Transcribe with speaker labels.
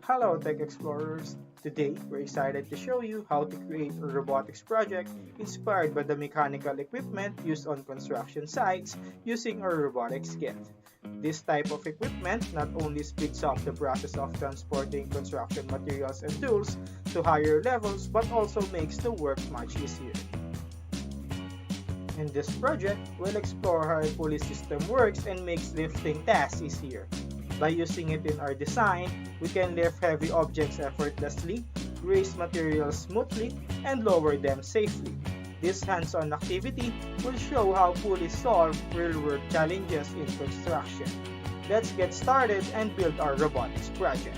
Speaker 1: Hello Tech Explorers! Today, we're excited to show you how to create a robotics project inspired by the mechanical equipment used on construction sites using our robotics kit. This type of equipment not only speeds up the process of transporting construction materials and tools to higher levels but also makes the work much easier. In this project, we'll explore how a pulley system works and makes lifting tasks easier. By using it in our design, we can lift heavy objects effortlessly, raise materials smoothly, and lower them safely. This hands-on activity will show how pulleys solve real-world challenges in construction. Let's get started and build our robotics project.